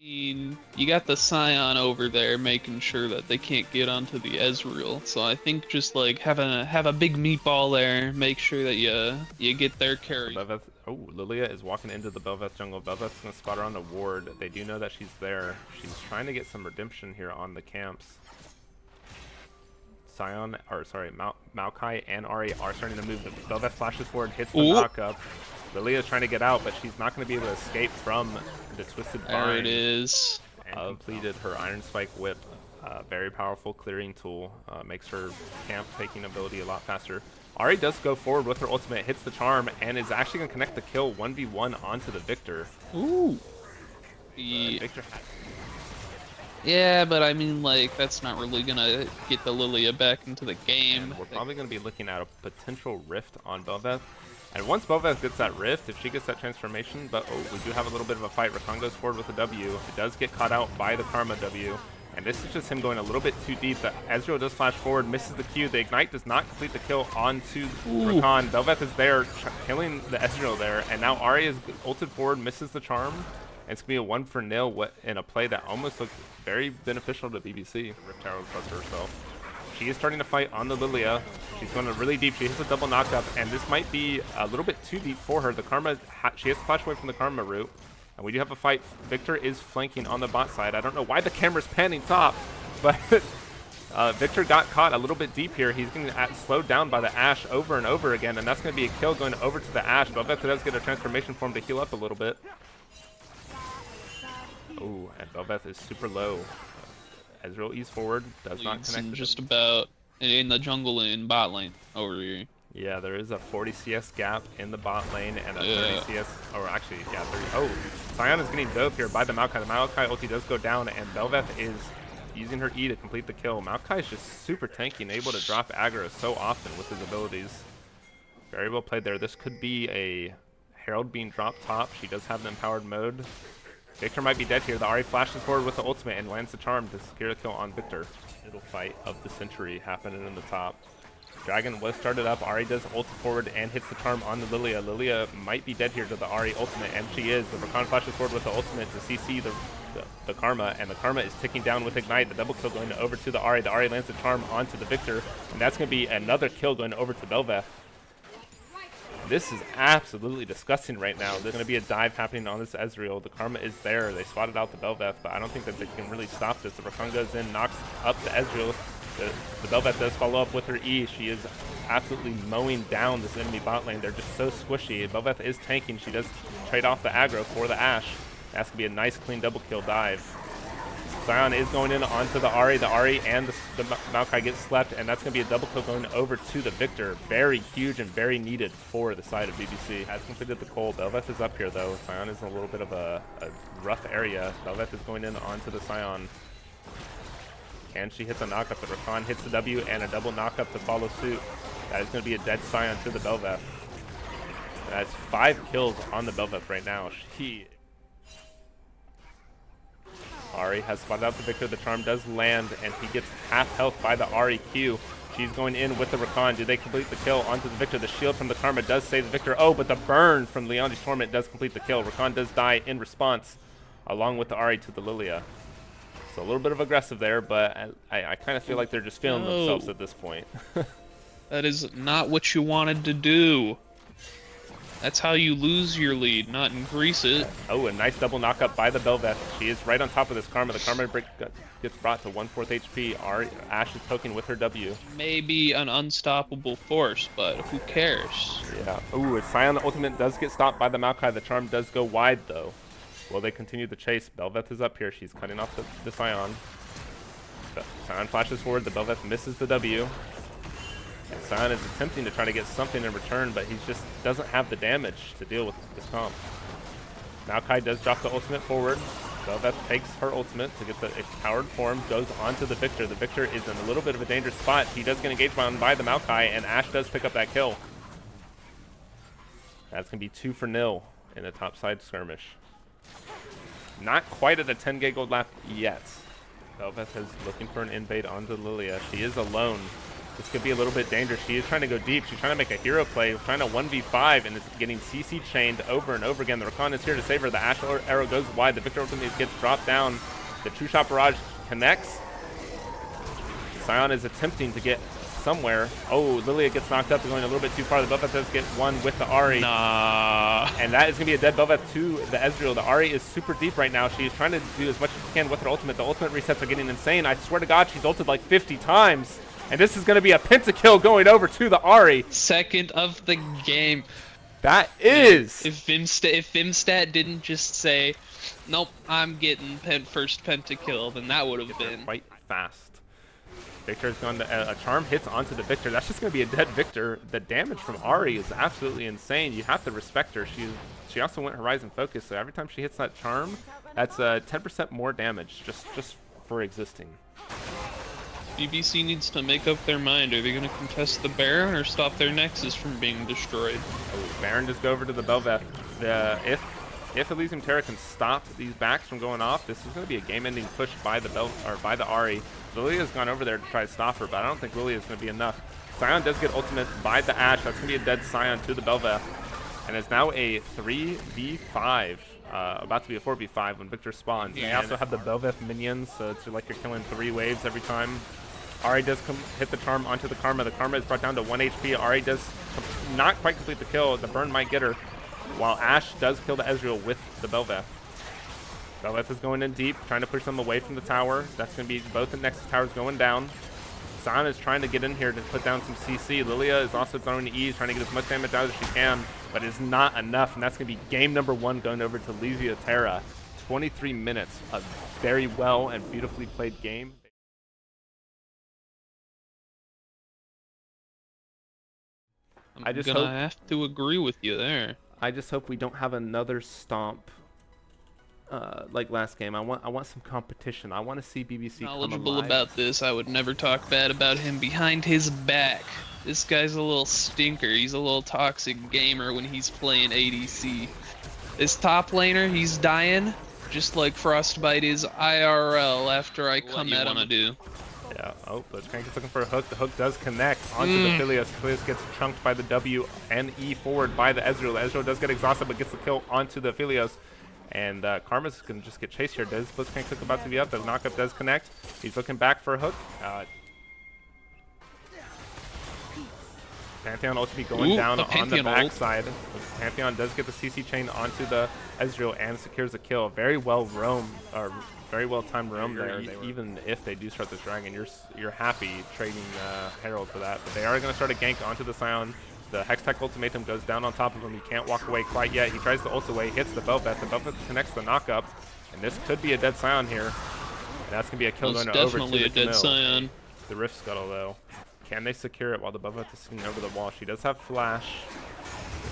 mean, you got the Scion over there making sure that they can't get onto the Ezreal. So I think just like have a big meatball there, make sure that you get their So carry. Bel'Veth, oh, Lilia is walking into the Bel'Veth jungle. Bel'Veth's gonna spot her on the ward. They do know that she's there. She's trying to get some redemption here on the camps. Sion, or sorry, Maokai and Ahri are starting to move. The Bel'Veth flashes forward, hits the Ooh, knock up. Lilia's trying to get out, but she's not going to be able to escape from the Twisted there it Bind is. and completed her Iron Spike Whip. Very powerful clearing tool. Makes her camp taking ability a lot faster. Ahri does go forward with her ultimate, hits the charm, and is actually going to connect the kill 1v1 onto the Victor. Ooh. Victor Yeah, but I mean, like, that's not really gonna get the Lilia back into the game. and we're probably going to be looking at a potential rift on Bel'Veth. And once Bel'Veth gets that rift, if she gets that transformation, but oh, we do have a little bit of a fight. Rakan goes forward with a W. It does get caught out by the Karma W. And this is just him going a little bit too deep. The Ezreal does flash forward, misses the Q. The Ignite does not complete the kill onto Rakan. Bel'Veth is there, killing the Ezreal there. And now Ahri is ulted forward, misses the charm. And it's going to be a 1-for-0 in a play that almost looked very beneficial to BBC. Rift Tower plus herself. She is starting to fight on the Lilia. She's going really deep. She hits a double knockup, and this might be a little bit too deep for her. The Karma, she has to flash away from the Karma route. And we do have a fight. Victor is flanking on the bot side. I don't know why the camera's panning top, but Victor got caught a little bit deep here. He's getting slowed down by the Ashe over and over again, and that's going to be a kill going over to the Ashe. Bel'Veth does get a transformation for him to heal up a little bit. Oh, and Bel'Veth is super low. Ezreal ease forward, does not connect. Just about in the jungle in bot lane over here. Yeah, there is a 40 CS gap in the bot lane and a 30 CS, or actually, yeah, 30. Oh, Sion is getting dove here by the Maokai. The Maokai ulti does go down, and Bel'Veth is using her E to complete the kill. Maokai is just super tanky and able to drop aggro so often with his abilities. Very well played there. This could be a Herald being dropped top. She does have an empowered mode. Victor might be dead here. The Ahri flashes forward with the ultimate and lands the charm to secure the kill on Victor. Little fight of the century happening in the top. Dragon was started up. Ahri does ult forward and hits the charm on the Lilia. Lilia might be dead here to the Ahri ultimate, and she is. The Rakan flashes forward with the ultimate to CC the Karma, and the Karma is ticking down with Ignite. The double kill going over to the Ahri. The Ahri lands the charm onto the Victor, and that's going to be another kill going over to Bel'Veth. This is absolutely disgusting right now. There's going to be a dive happening on this Ezreal. The Karma is there. They spotted out the Bel'Veth, but I don't think that they can really stop this. The Rakan goes in, knocks up the Ezreal. The Bel'Veth does follow up with her E. She is absolutely mowing down this enemy bot lane. They're just so squishy. Bel'Veth is tanking. She does trade off the aggro for the Ashe. That's going to be a nice, clean double kill dive. Sion is going in onto the Ahri. The Ahri and the Maokai get slept, and that's going to be a double kill going over to the Victor. Very huge and very needed for the side of BBC. Has completed the Cole. Bel'Veth is up here, though. Sion is in a little bit of a rough area. Bel'Veth is going in onto the Sion. Can she hit the knockup? But Rakan hits the W and a double knockup to follow suit. That is going to be a dead Sion to the Bel'Veth. That's 5 kills on the Bel'Veth right now. Ahri has spotted out the Victor. The charm does land, and he gets half health by the Ahri Q. She's going in with the Rakan. Do they complete the kill onto the Victor? The shield from the Karma does save the Victor. Oh, but the burn from Leondi's Torment does complete the kill. Rakan does die in response, along with the Ahri to the Lilia. So a little bit of aggressive there, but I kind of feel like they're just feeling themselves at this point. That is not what you wanted to do. That's how you lose your lead, not increase it. Oh, a nice double knockup by the Bel'Veth. She is right on top of this Karma. The Karma break gets brought to 1/4 HP. Ashe is poking with her W. Maybe an unstoppable force, but who cares? Yeah. Ooh, Sion ultimate does get stopped by the Maokai. The charm does go wide, though. Will they continue the chase? Bel'Veth is up here. She's cutting off the Sion. Sion flashes forward. The Bel'Veth misses the W. And Sion is attempting to try to get something in return, but he just doesn't have the damage to deal with this comp. Maokai does drop the ultimate forward. Bel'Veth takes her ultimate to get the powered form, goes onto the Victor. The Victor is in a little bit of a dangerous spot. He does get engaged by the Maokai, and Ashe does pick up that kill. That's going to be 2-for-0 in the top side skirmish. Not quite at a 10 gold left yet. Bel'Veth is looking for an invade onto Lilia. She is alone. This could be a little bit dangerous. She is trying to go deep. She's trying to make a hero play, trying to 1v5, and is getting CC chained over and over again. The Rakan is here to save her. The Ash arrow goes wide. The Victor ultimate gets dropped down. The True Shot Barrage connects. Sion is attempting to get somewhere. Oh, Lilia gets knocked up. They're going a little bit too far. The Bel'Veth does get one with the Ahri. Nah. And that is going to be a dead Bel'Veth to the Ezreal. The Ahri is super deep right now. She's trying to do as much as she can with her ultimate. The ultimate resets are getting insane. I swear to God, she's ulted like 50 times. And this is going to be a pentakill going over to the Ahri. Second of the game. That is. If Vimstat didn't just say, nope, I'm getting first pentakill, then that would have been quite fast. Victor's gone to a charm hits onto the Victor. That's just going to be a dead Victor. The damage from Ahri is absolutely insane. You have to respect her. She also went Horizon Focus, so every time she hits that charm, that's 10% more damage just for existing. BBC needs to make up their mind. Are they going to contest the Baron or stop their Nexus from being destroyed? Oh, Baron just go over to the Bel'Veth. If Elysium Terra can stop these backs from going off, this is going to be a game-ending push by the Ahri. Lilia's gone over there to try to stop her, but I don't think Lilia is going to be enough. Sion does get ultimate by the Ashe. That's going to be a dead Sion to the Bel'Veth. And it's now a 3v5. About to be a 4v5 when Victor spawns. Yeah, they also have the Bel'Veth minions, so it's like you're killing 3 waves every time. Ahri does hit the charm onto the Karma. The Karma is brought down to 1 HP. Ahri does not quite complete the kill. The burn might get her, while Ashe does kill the Ezreal with the Bel'Veth. Bel'Veth is going in deep, trying to push them away from the tower. That's going to be both the Nexus towers going down. Sion is trying to get in here to put down some CC. Lilia is also throwing E's, trying to get as much damage out as she can, but it's not enough, and that's going to be game number 1 going over to Elysium Terra. 23 minutes, a very well and beautifully played game. I'm gonna have to agree with you there. I just hope we don't have another stomp like last game. I want some competition. I want to see BBC knowledgeable about this. I would never talk bad about him behind his back. This guy's a little stinker. He's a little toxic gamer when he's playing ADC. This top laner, he's dying, just like Frostbyte is IRL after I come at him. Yeah, oh, Blitzcrank is looking for a hook. The hook does connect onto the Philios. Philios gets chunked by the W and E forward by the Ezreal. The Ezreal does get exhausted, but gets the kill onto the Philios. And Karma's going to just get chased here. Does Blitzcrank hook about to be up? The knockup does connect. He's looking back for a hook. Pantheon ultimately going down on the backside. Pantheon does get the CC chain onto the Ezreal and secures a kill. Very well roamed, or very well timed roam there. Even if they do start this dragon, you're happy trading Herald for that. But they are going to start a gank onto the Sion. The Hextech ultimatum goes down on top of him. He can't walk away quite yet. He tries to ult away, hits the Bel'Veth. The Bel'Veth connects the knockup, and this could be a dead Sion here. And that's going to be a kill going over to the dead Sion. The Rift Scuttle, though. Can they secure it while the Bel'Veth is sitting over the wall? She does have Flash.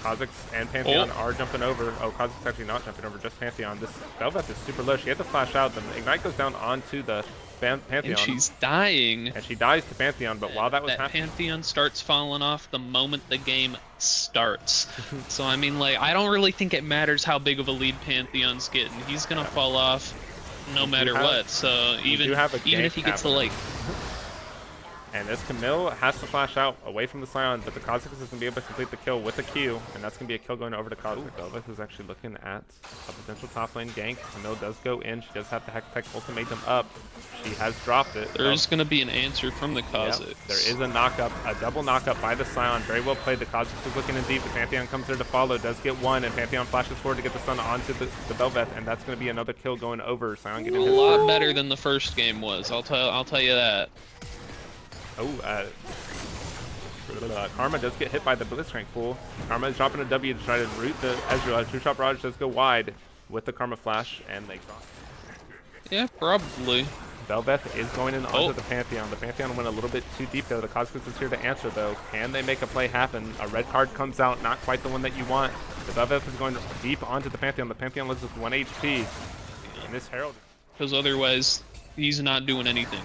Kha'Zix and Pantheon are jumping over. Oh, Kha'Zix actually not jumping over, just Pantheon. This Bel'Veth is super low. She had to flash out. The Ignite goes down onto the Pantheon. And she's dying. And she dies to Pantheon, but while that was happening... Pantheon starts falling off the moment the game starts. So, I mean, like, I don't really think it matters how big of a lead Pantheon's getting. He's going to fall off no matter what. So, even if he gets the, like... And this Camille has to flash out away from the Sion, but the Kha'Zix is going to be able to complete the kill with a Q, and that's going to be a kill going over to Kha'Zix. Bel'Veth is actually looking at a potential top lane gank. Camille does go in. She does have the Hextech ultimatum up. She has dropped it. There's going to be an answer from the Kha'Zix. Yep, there is a knockup, a double knockup by the Sion. Very well played. The Kha'Zix is looking in deep. The Pantheon comes there to follow, does get one, and Pantheon flashes forward to get the stun onto the Bel'Veth, and that's going to be another kill going over. Sion getting a lot better than the first game was. I'll tell you that. Oh, Karma does get hit by the Blitzcrank pool. Karma is dropping a W to try to root the Ezreal. True Shot Barrage does go wide with the Karma Flash, and they exhaust. Yeah, probably. Bel'Veth is going in onto the Pantheon. The Pantheon went a little bit too deep, though. The Cosmos is here to answer, though. Can they make a play happen? A red card comes out, not quite the one that you want. The Bel'Veth is going deep onto the Pantheon. The Pantheon lives with 1 HP. And this Herald... Because otherwise, he's not doing anything.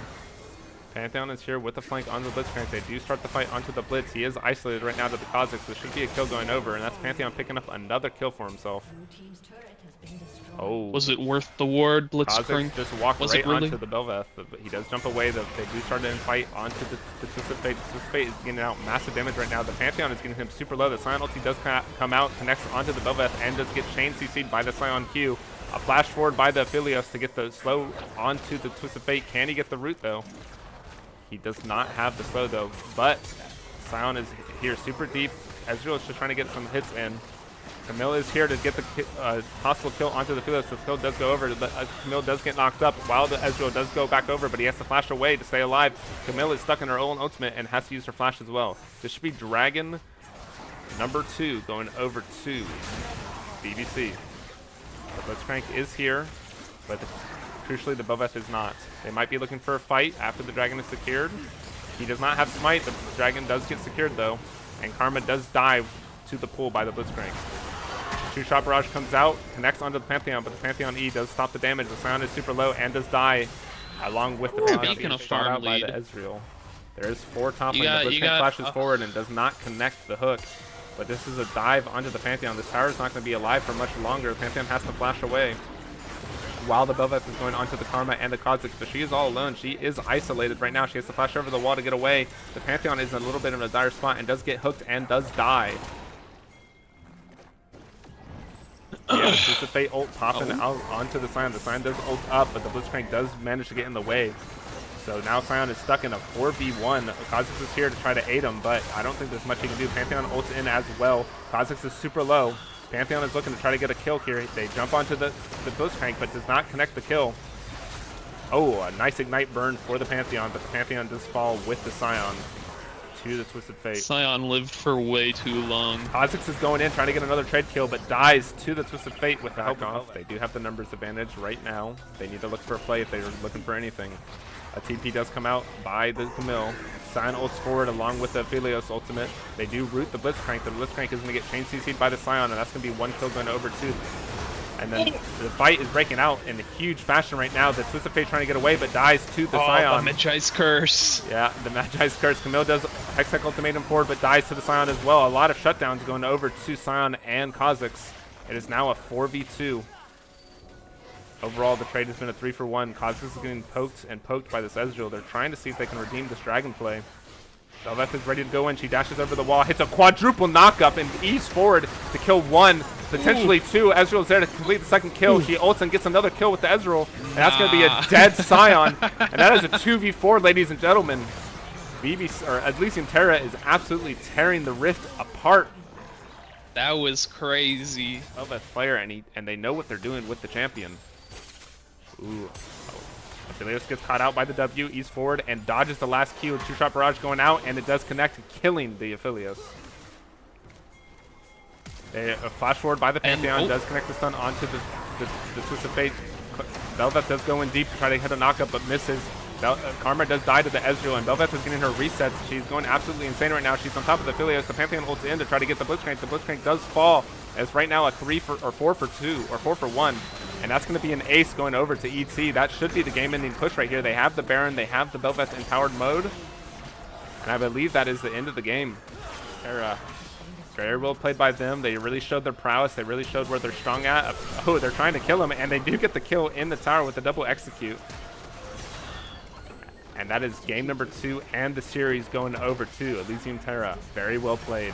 Pantheon is here with the flank on the Blitzcrank. They do start the fight onto the Blitz. He is isolated right now to the Kazakhs. There should be a kill going over, and that's Pantheon picking up another kill for himself. Oh. Was it worth the ward, Kazakhs Blitzcrank? just walked Was right it really? onto the Belveth, but he does jump away. They do start to fight onto the Twisted Fate. The Twisted Fate is getting out massive damage right now. The Pantheon is getting him super low. The Scion ulti does come out, connects onto the Belveth, and does get chain CC'd by the Scion Q. A flash forward by the Aphelios to get the slow onto the Twisted Fate. Can he get the root, though? He does not have the slow, though, but Scion is here super deep. Ezreal is just trying to get some hits in. Camille is here to get the possible kill onto the Aphelios. The kill does go over. Camille does get knocked up while the Ezreal does go back over, but he has to flash away to stay alive. Camille is stuck in her own ultimate and has to use her flash as well. This should be Dragon number 2 going over to BBC. The Blitzcrank is here, but crucially the Belveth is not. They might be looking for a fight after the Dragon is secured. He does not have Smite. The Dragon does get secured though, and Karma does die to the pool by the Blitzcrank. Two-shot barrage comes out, connects onto the Pantheon, but the Pantheon E does stop the damage. The Scion is super low and does die, along with the Pantheon beacon being of shot farm out by lead. the Ezreal. There is 4 top lane. got- The you Blitzcrank got- flashes forward and does not connect the hook. But this is a dive onto the Pantheon. This tower is not going to be alive for much longer. The Pantheon has to flash away while the Belveth is going onto the Karma and the Kazakhs, but she is all alone. She is isolated right now. She has to flash over the wall to get away. The Pantheon is in a little bit of a dire spot and does get hooked and does die. Yeah, this is the Fate ult popping out onto the Scion. The Scion does ult up, but the Blitzcrank does manage to get in the way. So now Scion is stuck in a 4v1. Kazakhs is here to try to aid him, but I don't think there's much he can do. Pantheon ults in as well. Kazakhs is super low. Pantheon is looking to try to get a kill here. They jump onto the Blitzcrank, but does not connect the kill. Oh, a nice Ignite burn for the Pantheon, but the Pantheon does fall with the Scion to the Twisted Fate. Scion lived for way too long. Kazakhs is going in, trying to get another trade kill, but dies to the Twisted Fate with the help off. They do have the numbers advantage right now. They need to look for a play if they're looking for anything. A TP does come out by the Camille. Scion ults forward along with the Aphelios ultimate. They do root the Blitzcrank. The Blitzcrank is going to get chain CC'd by the Scion, and that's going to be 1 kill going over 2. And then the fight is breaking out in a huge fashion right now. The Twisted Fate trying to get away, but dies to the Scion. The Magi's Curse. Yeah, the Magi's Curse. Camille does Hextech Ultimatum forward, but dies to the Scion as well. A lot of shutdowns going over to Scion and Kazakhs. It is now a 4v2. Overall, the trade has been a 3-for-1. Kazakhs is getting poked and poked by this Ezreal. They're trying to see if they can redeem this Dragon play. Belveth is ready to go in. She dashes over the wall, hits a quadruple knockup, and ease forward to kill 1, potentially 2. Ezreal's there to complete the second kill. She ults and gets another kill with the Ezreal, and that's going to be a dead Scion. And that is a 2v4, ladies and gentlemen. Elysium Terra is absolutely tearing the Rift apart. That was crazy. Belveth player, and they know what they're doing with the champion. Ooh. Aphelios gets caught out by the W, ease forward, and dodges the last Q. 2-shot barrage going out, and it does connect, killing the Aphelios. A flash forward by the Pantheon does connect the stun onto the Twisted Fate. Belveth does go in deep to try to hit a knockup, but misses. Karma does die to the Ezreal, and Belveth is getting her resets. She's going absolutely insane right now. She's on top of the Aphelios. The Pantheon ults in to try to get the Blitzcrank. The Blitzcrank does fall. It's right now a 4-for-2 or 4-for-1. And that's going to be an ace going over to ET. That should be the game-ending push right here. They have the Baron. They have the Belveth in powered mode. And I believe that is the end of the game. Terra. Very well played by them. They really showed their prowess. They really showed where they're strong at. Oh, they're trying to kill him. And they do get the kill in the tower with the double execute. And that is game number 2 and the series going over to Elysium Terra. Very well played.